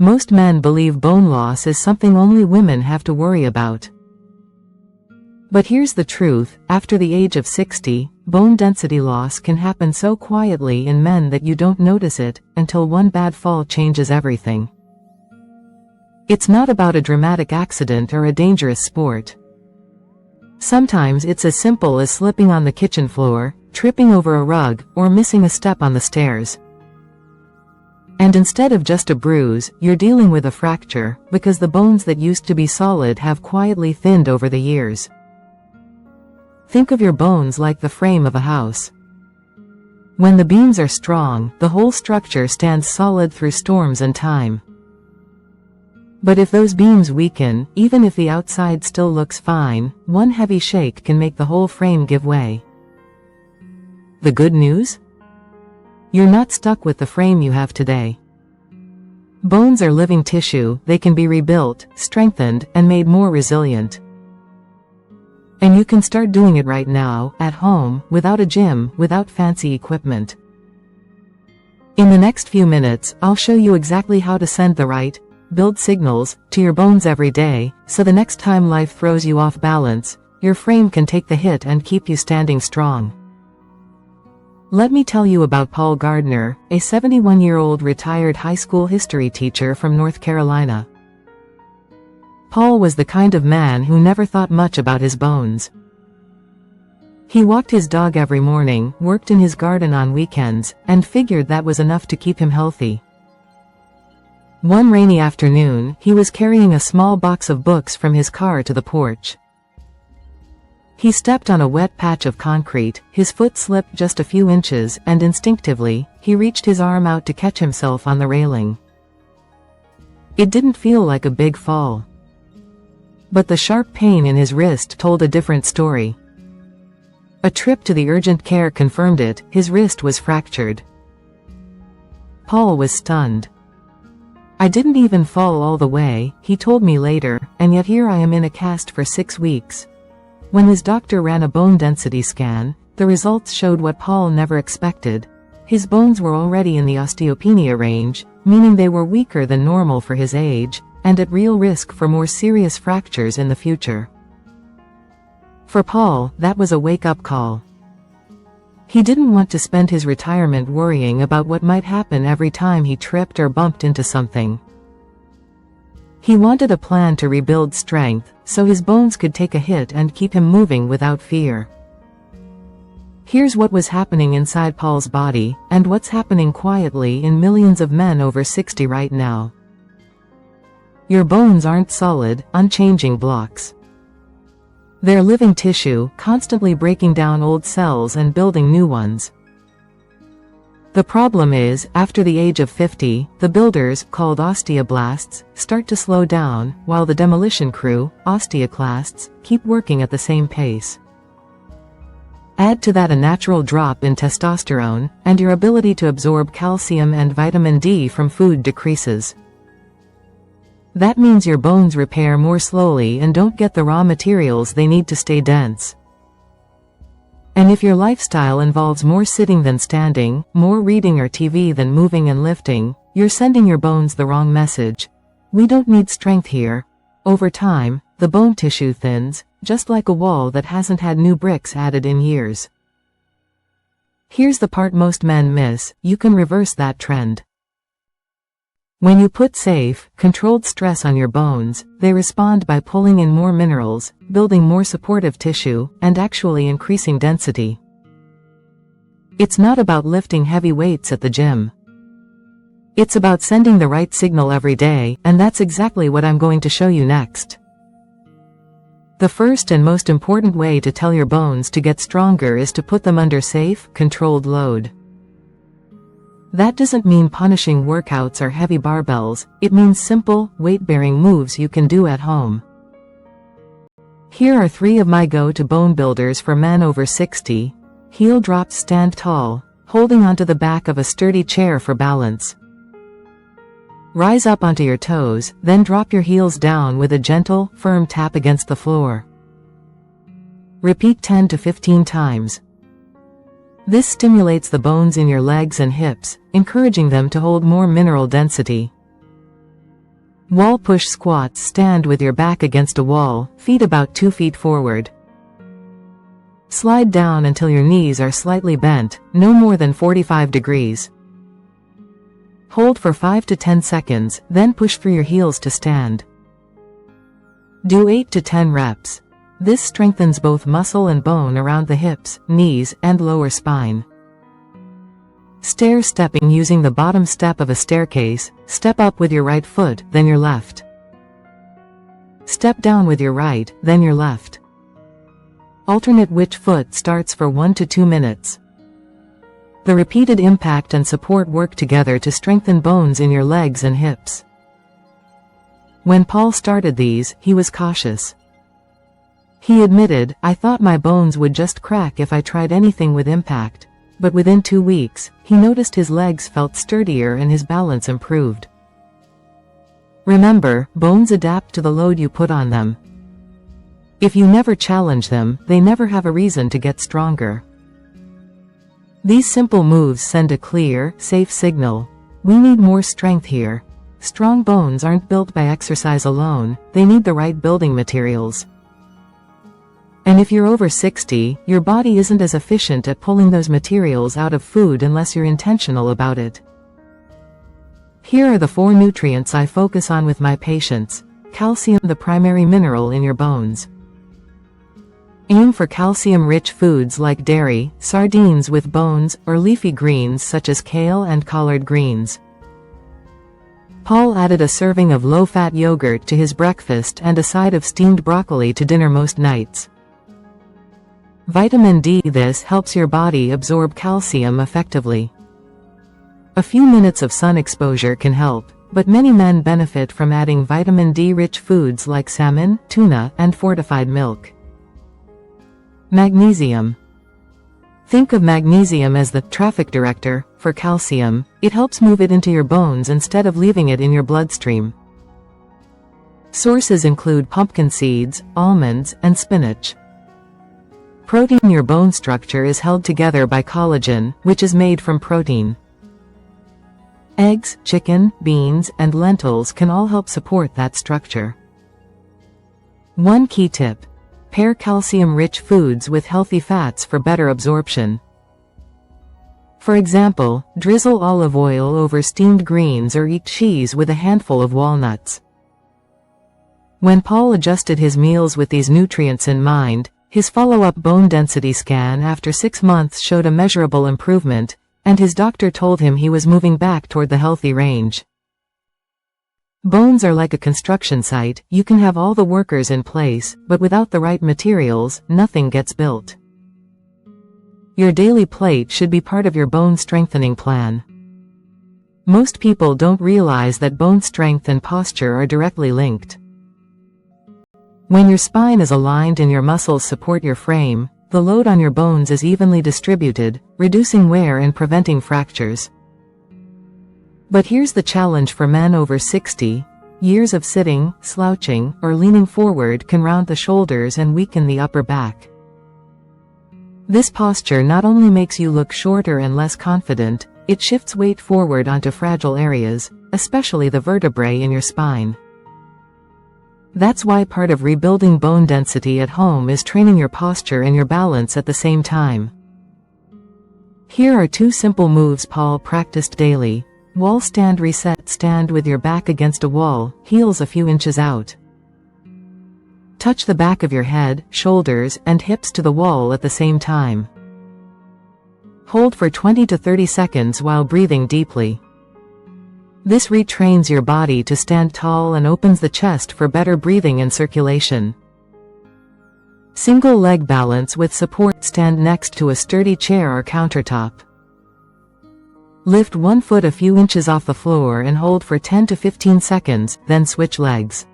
Most men believe bone loss is something only women have to worry about. But here's the truth, after the age of 60, bone density loss can happen so quietly in men that you don't notice it, until one bad fall changes everything. It's not about a dramatic accident or a dangerous sport. Sometimes it's as simple as slipping on the kitchen floor, tripping over a rug, or missing a step on the stairs. And instead of just a bruise, you're dealing with a fracture, because the bones that used to be solid have quietly thinned over the years. Think of your bones like the frame of a house. When the beams are strong, the whole structure stands solid through storms and time. But if those beams weaken, even if the outside still looks fine, one heavy shake can make the whole frame give way. The good news? You're not stuck with the frame you have today. Bones are living tissue, they can be rebuilt, strengthened, and made more resilient. And you can start doing it right now, at home, without a gym, without fancy equipment. In the next few minutes, I'll show you exactly how to send the right, build signals, to your bones every day, so the next time life throws you off balance, your frame can take the hit and keep you standing strong. Let me tell you about Paul Gardner, a 71-year-old retired high school history teacher from North Carolina. Paul was the kind of man who never thought much about his bones. He walked his dog every morning, worked in his garden on weekends, and figured that was enough to keep him healthy. One rainy afternoon, he was carrying a small box of books from his car to the porch. He stepped on a wet patch of concrete, his foot slipped just a few inches, and instinctively, he reached his arm out to catch himself on the railing. It didn't feel like a big fall. But the sharp pain in his wrist told a different story. A trip to the urgent care confirmed it, his wrist was fractured. Paul was stunned. "I didn't even fall all the way," he told me later, "and yet here I am in a cast for 6 weeks." When his doctor ran a bone density scan, the results showed what Paul never expected. His bones were already in the osteopenia range, meaning they were weaker than normal for his age, and at real risk for more serious fractures in the future. For Paul, that was a wake-up call. He didn't want to spend his retirement worrying about what might happen every time he tripped or bumped into something. He wanted a plan to rebuild strength, so his bones could take a hit and keep him moving without fear. Here's what was happening inside Paul's body, and what's happening quietly in millions of men over 60 right now. Your bones aren't solid, unchanging blocks. They're living tissue, constantly breaking down old cells and building new ones. The problem is, after the age of 50, the builders, called osteoblasts, start to slow down, while the demolition crew, osteoclasts, keep working at the same pace. Add to that a natural drop in testosterone, and your ability to absorb calcium and vitamin D from food decreases. That means your bones repair more slowly and don't get the raw materials they need to stay dense. And if your lifestyle involves more sitting than standing, more reading or TV than moving and lifting, you're sending your bones the wrong message. We don't need strength here. Over time, the bone tissue thins, just like a wall that hasn't had new bricks added in years. Here's the part most men miss: you can reverse that trend. When you put safe, controlled stress on your bones, they respond by pulling in more minerals, building more supportive tissue, and actually increasing density. It's not about lifting heavy weights at the gym. It's about sending the right signal every day, and that's exactly what I'm going to show you next. The first and most important way to tell your bones to get stronger is to put them under safe, controlled load. That doesn't mean punishing workouts or heavy barbells, it means simple, weight-bearing moves you can do at home. Here are 3 of my go-to bone builders for men over 60. Heel drops: stand tall, holding onto the back of a sturdy chair for balance. Rise up onto your toes, then drop your heels down with a gentle, firm tap against the floor. Repeat 10 to 15 times. This stimulates the bones in your legs and hips, encouraging them to hold more mineral density. Wall push squats. Stand with your back against a wall, feet about 2 feet forward. Slide down until your knees are slightly bent, no more than 45 degrees. Hold for 5 to 10 seconds, then push through your heels to stand. Do 8 to 10 reps. This strengthens both muscle and bone around the hips, knees, and lower spine. Stair stepping. Using the bottom step of a staircase, step up with your right foot, then your left. Step down with your right, then your left. Alternate which foot starts for 1 to 2 minutes. The repeated impact and support work together to strengthen bones in your legs and hips. When Paul started these, he was cautious. He admitted, "I thought my bones would just crack if I tried anything with impact." But within 2 weeks, he noticed his legs felt sturdier and his balance improved. Remember, bones adapt to the load you put on them. If you never challenge them, they never have a reason to get stronger. These simple moves send a clear, safe signal. We need more strength here. Strong bones aren't built by exercise alone, they need the right building materials. And if you're over 60, your body isn't as efficient at pulling those materials out of food unless you're intentional about it. Here are the 4 nutrients I focus on with my patients. Calcium, the primary mineral in your bones. Aim for calcium-rich foods like dairy, sardines with bones, or leafy greens such as kale and collard greens. Paul added a serving of low-fat yogurt to his breakfast and a side of steamed broccoli to dinner most nights. Vitamin D. This helps your body absorb calcium effectively. A few minutes of sun exposure can help, but many men benefit from adding vitamin D-rich foods like salmon, tuna, and fortified milk. Magnesium. Think of magnesium as the traffic director for calcium. It helps move it into your bones instead of leaving it in your bloodstream. Sources include pumpkin seeds, almonds, and spinach. Protein. Your bone structure is held together by collagen, which is made from protein. Eggs, chicken, beans, and lentils can all help support that structure. One key tip: pair calcium-rich foods with healthy fats for better absorption. For example, drizzle olive oil over steamed greens or eat cheese with a handful of walnuts. When Paul adjusted his meals with these nutrients in mind, his follow-up bone density scan after 6 months showed a measurable improvement, and his doctor told him he was moving back toward the healthy range. Bones are like a construction site. You can have all the workers in place, but without the right materials, nothing gets built. Your daily plate should be part of your bone strengthening plan. Most people don't realize that bone strength and posture are directly linked. When your spine is aligned and your muscles support your frame, the load on your bones is evenly distributed, reducing wear and preventing fractures. But here's the challenge for men over 60. Years of sitting, slouching, or leaning forward can round the shoulders and weaken the upper back. This posture not only makes you look shorter and less confident, it shifts weight forward onto fragile areas, especially the vertebrae in your spine. That's why part of rebuilding bone density at home is training your posture and your balance at the same time. Here are 2 simple moves Paul practiced daily. Wall stand. Reset. Stand with your back against a wall, heels a few inches out. Touch the back of your head, shoulders, and hips to the wall at the same time. Hold for 20 to 30 seconds while breathing deeply. This retrains your body to stand tall and opens the chest for better breathing and circulation. Single leg balance with support. Stand next to a sturdy chair or countertop. Lift one foot a few inches off the floor and hold for 10 to 15 seconds, then switch legs.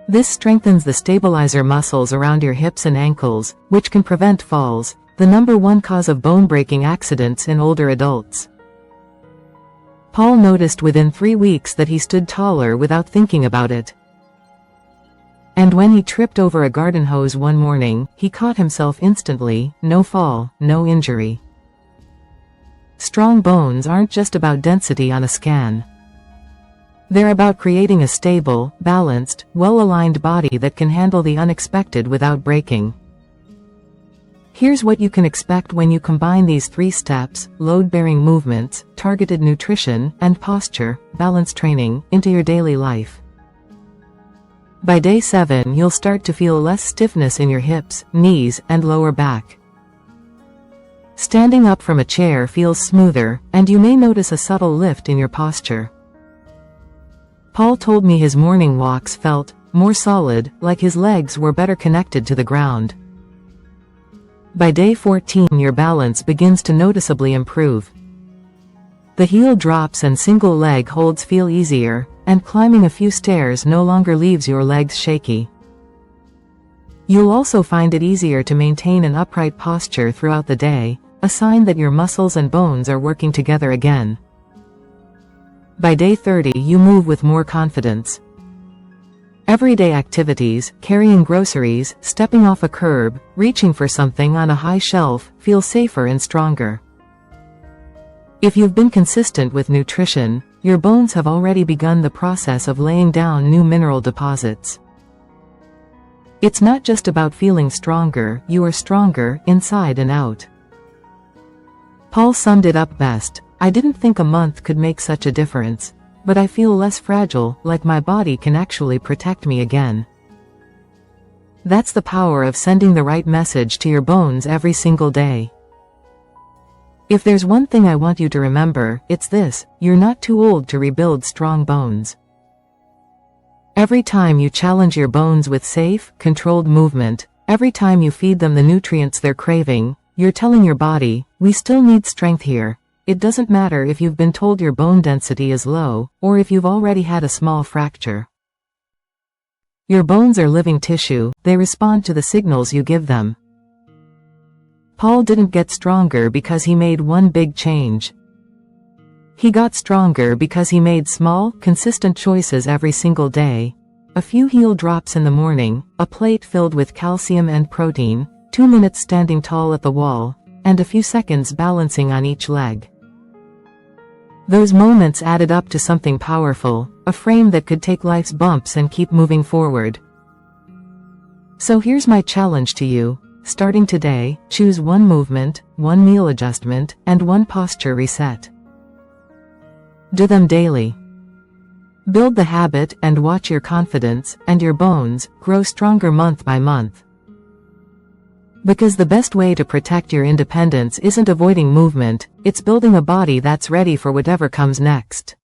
This strengthens the stabilizer muscles around your hips and ankles, which can prevent falls, the #1 cause of bone-breaking accidents in older adults. Paul noticed within 3 weeks that he stood taller without thinking about it. And when he tripped over a garden hose one morning, he caught himself instantly. No fall, no injury. Strong bones aren't just about density on a scan. They're about creating a stable, balanced, well-aligned body that can handle the unexpected without breaking. Here's what you can expect when you combine these 3 steps: load-bearing movements, targeted nutrition, and posture, balance training, into your daily life. By day 7, you'll start to feel less stiffness in your hips, knees, and lower back. Standing up from a chair feels smoother, and you may notice a subtle lift in your posture. Paul told me his morning walks felt more solid, like his legs were better connected to the ground. By day 14, your balance begins to noticeably improve. The heel drops and single leg holds feel easier, and climbing a few stairs no longer leaves your legs shaky. You'll also find it easier to maintain an upright posture throughout the day, a sign that your muscles and bones are working together again. By day 30, you move with more confidence. Everyday activities, carrying groceries, stepping off a curb, reaching for something on a high shelf, feel safer and stronger. If you've been consistent with nutrition, your bones have already begun the process of laying down new mineral deposits. It's not just about feeling stronger, you are stronger, inside and out. Paul summed it up best: "I didn't think a month could make such a difference. But I feel less fragile, like my body can actually protect me again." That's the power of sending the right message to your bones every single day. If there's one thing I want you to remember, it's this: you're not too old to rebuild strong bones. Every time you challenge your bones with safe, controlled movement, every time you feed them the nutrients they're craving, you're telling your body, we still need strength here. It doesn't matter if you've been told your bone density is low, or if you've already had a small fracture. Your bones are living tissue, they respond to the signals you give them. Paul didn't get stronger because he made one big change. He got stronger because he made small, consistent choices every single day. A few heel drops in the morning, a plate filled with calcium and protein, 2 minutes standing tall at the wall, and a few seconds balancing on each leg. Those moments added up to something powerful, a frame that could take life's bumps and keep moving forward. So here's my challenge to you. Starting today, choose one movement, one meal adjustment, and one posture reset. Do them daily. Build the habit and watch your confidence and your bones grow stronger month by month. Because the best way to protect your independence isn't avoiding movement, it's building a body that's ready for whatever comes next.